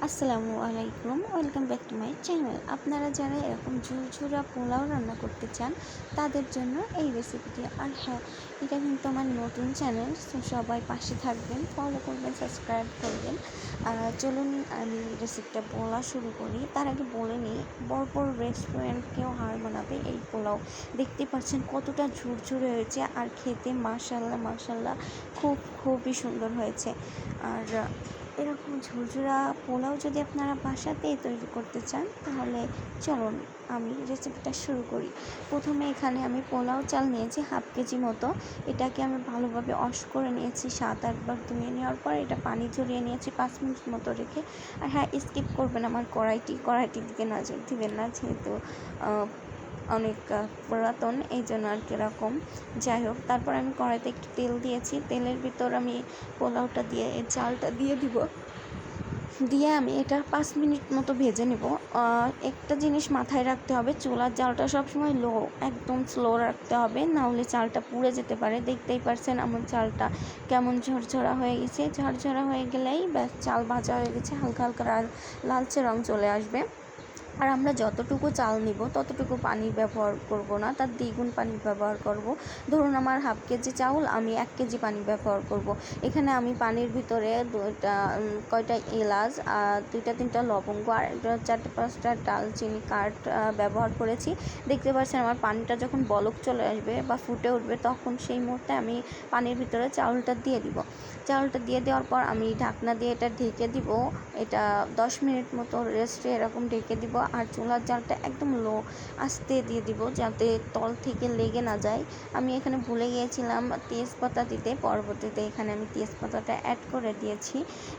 আসসালামু আলাইকুম, welcome back to my channel. আপনারা যারা এরকম ঝুরঝুরা পোলাও রান্না করতে চান তাদের জন্য এই রেসিপিটি। আর হ্যাঁ, এটা কিন্তু আমার নতুন চ্যানেল, সো সবাই পাশে থাকবেন, ফলো করবেন, সাবস্ক্রাইব করবেন। চলুন আমি রেসিপিটা বলা শুরু করি। তার আগে বলে নিই, বড় বড় রেস্টুরেন্টকেও হার মানাবে এই পোলাও। দেখতে পাচ্ছেন কতটা ঝুরঝুরে হয়েছে, আর খেতে মাশাল্লাহ খুবই সুন্দর হয়েছে। আর এরকম ঝুরঝুরা পোলাও যদি আপনারা বাসাতেই তৈরি করতে চান তাহলে চলুন আমি রেসিপিটা শুরু করি। প্রথমে এখানে আমি পোলাও চাল নিয়েছি হাফ কেজি মতো। এটাকে আমি ভালোভাবে ওয়াশ করে নিয়েছি, 7-8 বার ধুয়ে নেওয়ার পর এটা পানি ঝরিয়ে নিয়েছি 5 মিনিট মতো রেখে। আর হ্যাঁ, স্কিপ করবেন আমার কড়াইটির দিকে নজর দিবেন না, যেহেতু অনেক পুরাতন, এই জন্য আর কি এরকম। যাই হোক, তারপর আমি কড়াইতে একটু তেল দিয়েছি, তেলের ভিতর আমি পোলাওটা দিয়ে চালটা দিয়ে দিব, দিয়ে আমি এটা 5 মিনিট মতো ভেজে নেব। একটা জিনিস মাথায় রাখতে হবে, চুলার জালটা সবসময় লো, একদম স্লো রাখতে হবে, না হলে চালটা পুড়ে যেতে পারে। দেখতেই পারছেন আমার চালটা কেমন ঝরঝরা হয়ে গেছে। ঝরঝরা হয়ে গেলেই ব্যাস চাল ভাজা হয়ে গেছে, হালকা হালকা লালচে রং চলে আসবে। আর আমরা যতটুকু চাল নিব ততটুকু পানি ব্যবহার করব না, তার দ্বিগুণ পানি ব্যবহার করব। ধরুন আমার হাফ কেজি চাউল, আমি 1 কেজি পানি ব্যবহার করব। এখানে আমি পানির ভিতরে কয়টা এলাচ, 2-3টা লবঙ্গ আর 4-5টা দারচিনি কাঠ ব্যবহার করেছি। দেখতে পাচ্ছেন আমার পানিটা যখন বলক চলে আসবে বা ফুটে উঠবে, তখন সেই মুহূর্তে আমি পানির ভিতরে চাউলটা দিয়ে দিব। চাউলটা দিয়ে দেওয়ার পর আমি ঢাকনা দিয়ে এটা ঢেকে দিব। এটা 10 মিনিট মতো রেস্টে এরকম ঢেকে দিব। আর চুলার জালটা একদম লো আস্তে দিয়ে দিব, যাতে তল থেকে লেগে না যায়। আমি এখানে ভুলে গিয়েছিলাম তেজপাতা দিতে, পরবর্তীতে এখানে আমি তেজপাতাটা অ্যাড করে দিয়েছি।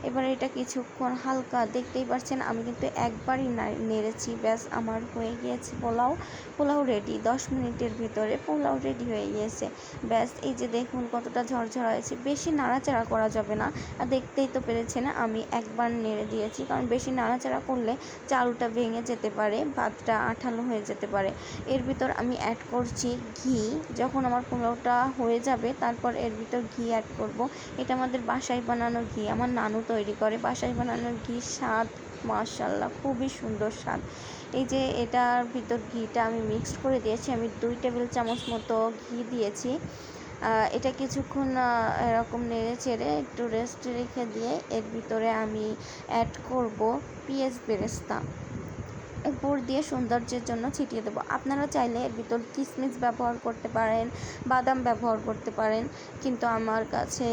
এবার এটা কিছুক্ষণ হালকা, দেখতেই পাচ্ছেন আমি কিন্তু একবারই নেড়েছি, ব্যাস আমার হয়ে গিয়েছে পোলাও রেডি। 10 মিনিটের ভিতরে পোলাও রেডি হয়ে গিয়েছে। ব্যাস, এই যে দেখুন কতটা ঝরঝরা হয়েছে। বেশি নাড়াচাড়া করা যাবে না, আর দেখতেই তো পেরেছেন আমি একবার নেড়ে দিয়েছি, কারণ বেশি নাড়াচাড়া করলে চালটা ভেঙে যেতে পারে, ভাতটা আঠালো হয়ে যেতে পারে। এর ভিতর আমি অ্যাড করছি ঘি। যখন আমার পোলাওটা হয়ে যাবে তারপর এর ভিতর ঘি অ্যাড করব। এটা আমাদের বাসায় বানানো ঘি, আমার নানু তৈরি করে। বাসায় বানানো ঘি, স্বাদ মাশাল্লাহ খুবই সুন্দর স্বাদ। এই যে এটার ভিতর ঘিটা আমি মিক্সড করে দিয়েছি, আমি 2 টেবিল চামচ মতো ঘি দিয়েছি। এটা কিছুক্ষণ এরকম নেড়ে চেড়ে একটু রেস্টে রেখে দিয়ে এর ভিতরে আমি অ্যাড করব পেঁয়াজ বেরেস্তা। উপর দিয়ে সৌন্দর্যের জন্য ছিটিয়ে দেবো। আপনারা চাইলে এর ভিতর কিশমিশ ব্যবহার করতে পারেন, বাদাম ব্যবহার করতে পারেন, কিন্তু আমার কাছে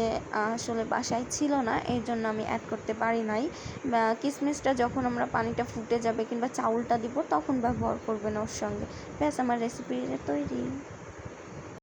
আসলে বাসায় ছিল না, এই জন্য আমি অ্যাড করতে পারি নাই। কিশমিশটা যখন আমরা পানিটা ফুটে যাবে কিংবা চাউলটা দিব তখন ব্যবহার করবেন ওর সঙ্গে। ব্যাস, আমার রেসিপি তৈরি।